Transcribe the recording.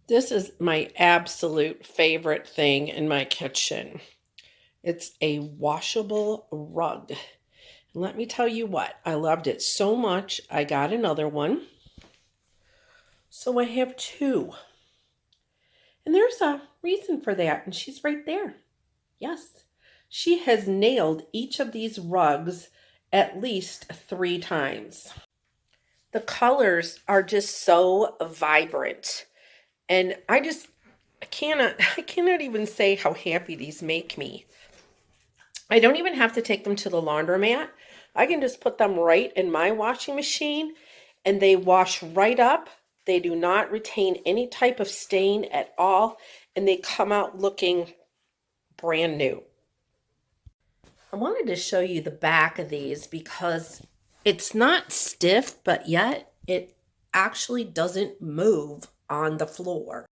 This is my absolute favorite thing in my kitchen. It's a washable rug. Let me tell you what, I loved it so much, I got another one. So I have two. And there's a reason for that, and she's right there. Yes, she has nailed each of these rugs at least 3 times. The colors are just so vibrant. And I cannot even say how happy these make me. I don't even have to take them to the laundromat. I can just put them right in my washing machine and they wash right up. They do not retain any type of stain at all, and they come out looking brand new. I wanted to show you the back of these because it's not stiff, but yet it actually doesn't move on the floor.